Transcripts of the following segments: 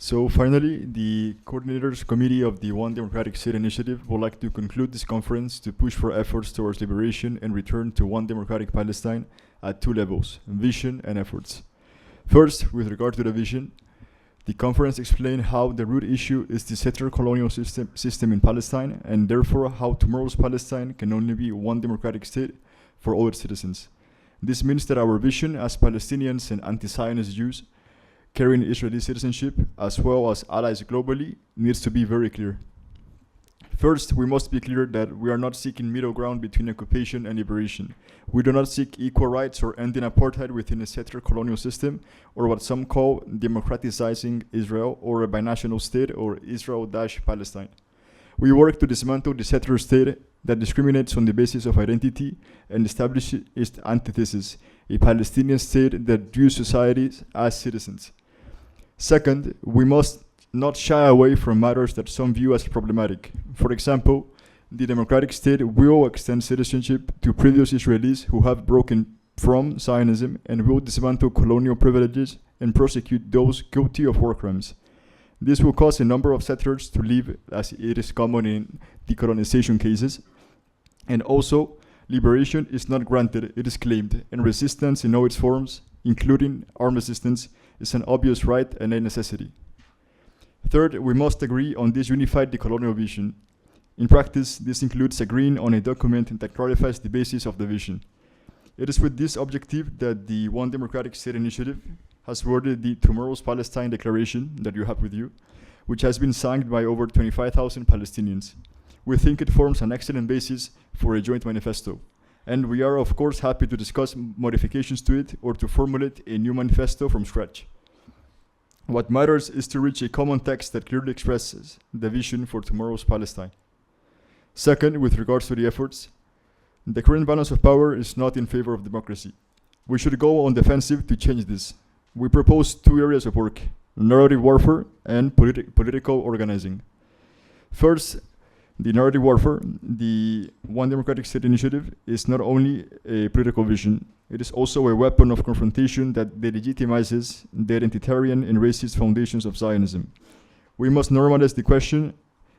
So finally, the coordinators committee of the One Democratic State Initiative would like to conclude this conference to push for efforts towards liberation and return to one democratic Palestine at two levels, vision and efforts. First, with regard to the vision, the conference explained how the root issue is the settler colonial system in Palestine, and therefore how tomorrow's Palestine can only be one democratic state for all its citizens. This means that our vision as Palestinians and anti-Zionist Jews carrying Israeli citizenship, as well as allies globally, needs to be very clear. First, we must be clear that we are not seeking middle ground between occupation and liberation. We do not seek equal rights or ending apartheid within a settler colonial system, or what some call democratizing Israel, or a binational state, or Israel-Palestine. We work to dismantle the settler state that discriminates on the basis of identity and establish its antithesis, a Palestinian state that views societies as citizens. Second, we must not shy away from matters that some view as problematic. For example, the democratic state will extend citizenship to previous Israelis who have broken from Zionism and will dismantle colonial privileges and prosecute those guilty of war crimes. This will cause a number of settlers to leave, as it is common in decolonization cases. And also, liberation is not granted, it is claimed, and resistance in all its forms, including armed resistance, is an obvious right and a necessity. Third, we must agree on this unified decolonial vision. In practice, this includes agreeing on a document that clarifies the basis of the vision. It is with this objective that the One Democratic State Initiative has worded the Tomorrow's Palestine Declaration that you have with you, which has been signed by over 25,000 Palestinians. We think it forms an excellent basis for a joint manifesto. And we are, of course, happy to discuss modifications to it or to formulate a new manifesto from scratch. What matters is to reach a common text that clearly expresses the vision for tomorrow's Palestine. Second, with regards to the efforts, the current balance of power is not in favor of democracy. We should go on the offensive to change this. We propose two areas of work: narrative warfare and political organizing. First, the narrative warfare. The One Democratic State Initiative is not only a political vision, it is also a weapon of confrontation that delegitimizes the identitarian and racist foundations of Zionism. We must normalize the question: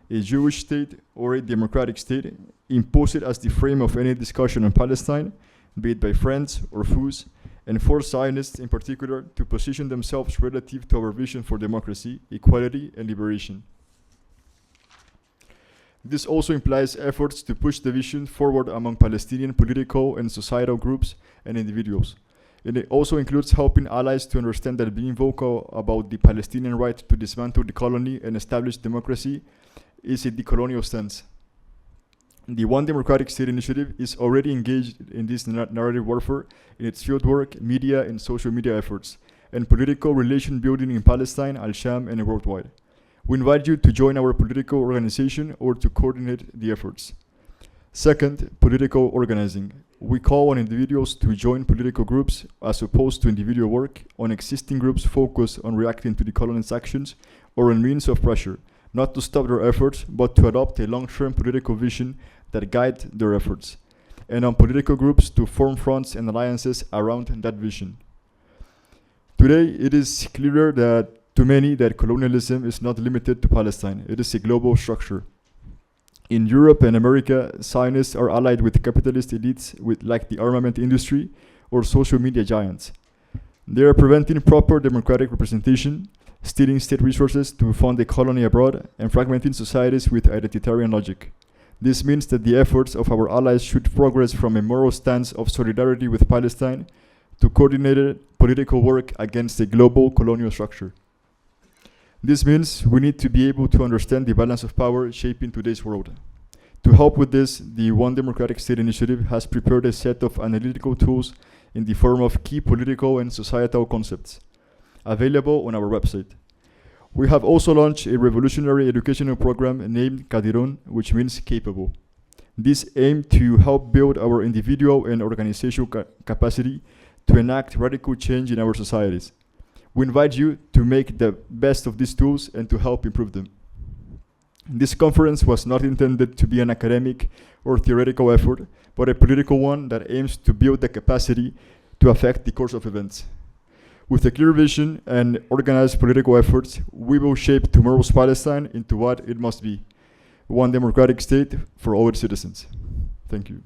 a Jewish state or a democratic state, impose it as the frame of any discussion on Palestine, be it by friends or foes, and force Zionists in particular to position themselves relative to our vision for democracy, equality, and liberation. This also implies efforts to push the vision forward among Palestinian political and societal groups and individuals. And it also includes helping allies to understand that being vocal about the Palestinian right to dismantle the colony and establish democracy is a decolonial stance. The One Democratic State Initiative is already engaged in this narrative warfare in its fieldwork, media, and social media efforts, and political relation building in Palestine, Al-Sham, and worldwide. We invite you to join our political organization or to coordinate the efforts. Second, political organizing. We call on individuals to join political groups as opposed to individual work on existing groups focused on reacting to the colonialist actions or on means of pressure, not to stop their efforts, but to adopt a long-term political vision that guide their efforts, and on political groups to form fronts and alliances around that vision. Today, it is clearer to many that colonialism is not limited to Palestine. It is a global structure. In Europe and America, Zionists are allied with capitalist elites like the armament industry or social media giants. They are preventing proper democratic representation, stealing state resources to fund a colony abroad, and fragmenting societies with identitarian logic. This means that the efforts of our allies should progress from a moral stance of solidarity with Palestine to coordinated political work against a global colonial structure. This means we need to be able to understand the balance of power shaping today's world. To help with this, the One Democratic State Initiative has prepared a set of analytical tools in the form of key political and societal concepts, available on our website. We have also launched a revolutionary educational program named Kadirun, which means capable. This aims to help build our individual and organizational capacity to enact radical change in our societies. We invite you to make the best of these tools and to help improve them. This conference was not intended to be an academic or theoretical effort, but a political one that aims to build the capacity to affect the course of events. With a clear vision and organized political efforts, we will shape tomorrow's Palestine into what it must be: one democratic state for all its citizens. Thank you.